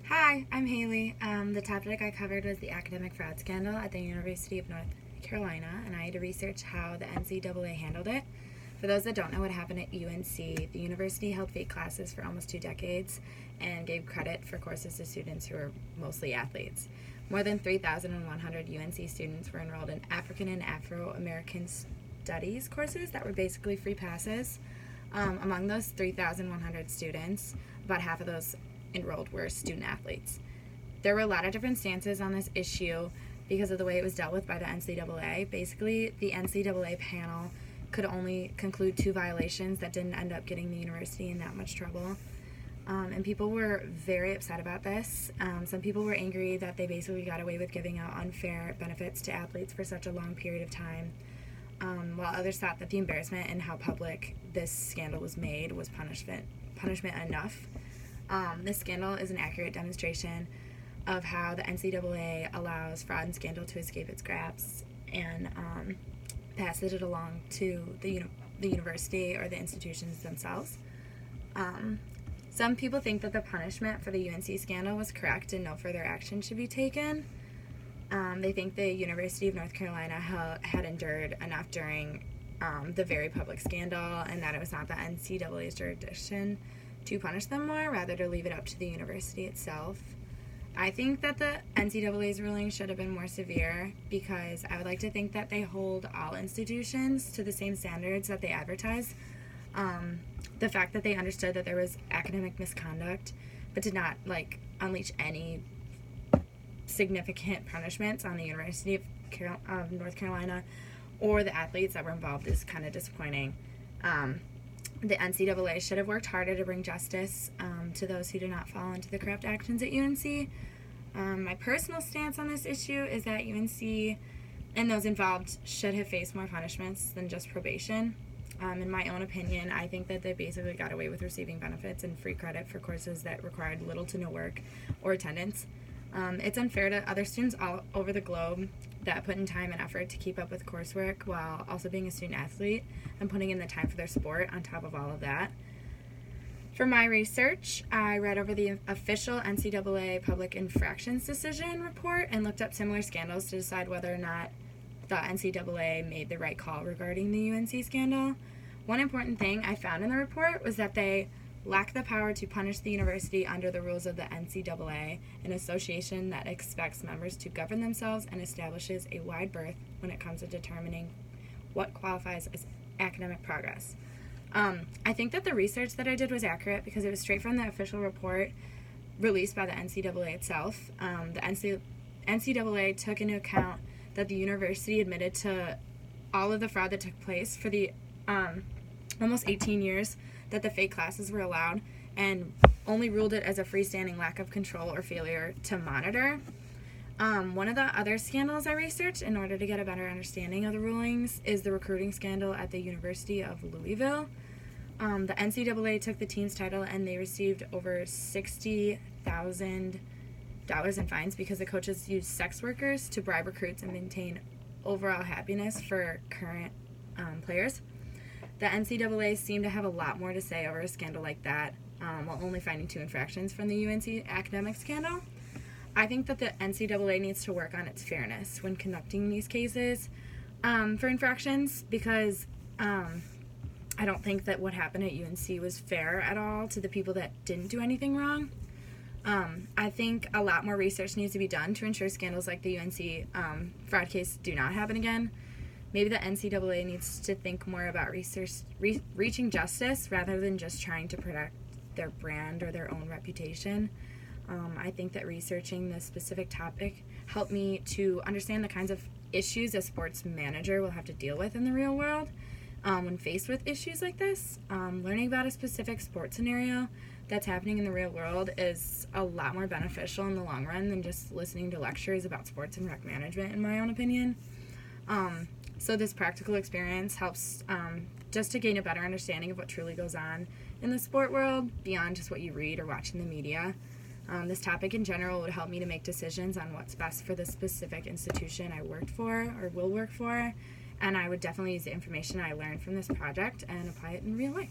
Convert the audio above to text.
Hi, I'm Haley. The topic I covered was the academic fraud scandal at the University of North Carolina, and I had to research how the NCAA handled it. For those that don't know what happened at UNC, the university held fake classes for almost 2 decades and gave credit for courses to students who were mostly athletes. More than 3,100 UNC students were enrolled in African and Afro-American studies courses that were basically free passes. Among those 3,100 students, about half of those enrolled were student athletes. There were a lot of different stances on this issue because of the way it was dealt with by the NCAA. Basically, the NCAA panel could only conclude 2 violations that didn't end up getting the university in that much trouble. And people were very upset about this. Some people were angry that they basically got away with giving out unfair benefits to athletes for such a long period of time, while others thought that the embarrassment and how public this scandal was made was punishment enough. This scandal is an accurate demonstration of how the NCAA allows fraud and scandal to escape its grasp and passes it along to the university or the institutions themselves. Some people think that the punishment for the UNC scandal was correct and no further action should be taken. They think the University of North Carolina had endured enough during the very public scandal, and that it was not the NCAA's jurisdiction to punish them more, rather to leave it up to the university itself. I think that the NCAA's ruling should have been more severe because I would like to think that they hold all institutions to the same standards that they advertise. The fact that they understood that there was academic misconduct but did not unleash any significant punishments on the University of North Carolina or the athletes that were involved is kind of disappointing. The NCAA should have worked harder to bring justice to those who did not fall into the corrupt actions at UNC. My personal stance on this issue is that UNC and those involved should have faced more punishments than just probation. In my own opinion, I think that they basically got away with receiving benefits and free credit for courses that required little to no work or attendance. It's unfair to other students all over the globe that put in time and effort to keep up with coursework while also being a student athlete and putting in the time for their sport on top of all of that. For my research, I read over the official NCAA public infractions decision report and looked up similar scandals to decide whether or not the NCAA made the right call regarding the UNC scandal. One important thing I found in the report was that they lack the power to punish the university under the rules of the NCAA, an association that expects members to govern themselves and establishes a wide berth when it comes to determining what qualifies as academic progress. I think that the research that I did was accurate because it was straight from the official report released by the NCAA itself. The NCAA took into account that the university admitted to all of the fraud that took place for the almost 18 years that the fake classes were allowed, and only ruled it as a freestanding lack of control or failure to monitor. One of the other scandals I researched in order to get a better understanding of the rulings is the recruiting scandal at the University of Louisville. The NCAA took the team's title and they received over $60,000 in fines because the coaches used sex workers to bribe recruits and maintain overall happiness for current players. The NCAA seemed to have a lot more to say over a scandal like that, while only finding 2 infractions from the UNC academic scandal. I think that the NCAA needs to work on its fairness when conducting these cases for infractions because I don't think that what happened at UNC was fair at all to the people that didn't do anything wrong. I think a lot more research needs to be done to ensure scandals like the UNC fraud case do not happen again. Maybe the NCAA needs to think more about reaching justice rather than just trying to protect their brand or their own reputation. I think that researching this specific topic helped me to understand the kinds of issues a sports manager will have to deal with in the real world when faced with issues like this. Learning about a specific sports scenario that's happening in the real world is a lot more beneficial in the long run than just listening to lectures about sports and rec management, in my own opinion. So this practical experience helps just to gain a better understanding of what truly goes on in the sport world beyond just what you read or watch in the media. This topic in general would help me to make decisions on what's best for the specific institution I worked for or will work for, and I would definitely use the information I learned from this project and apply it in real life.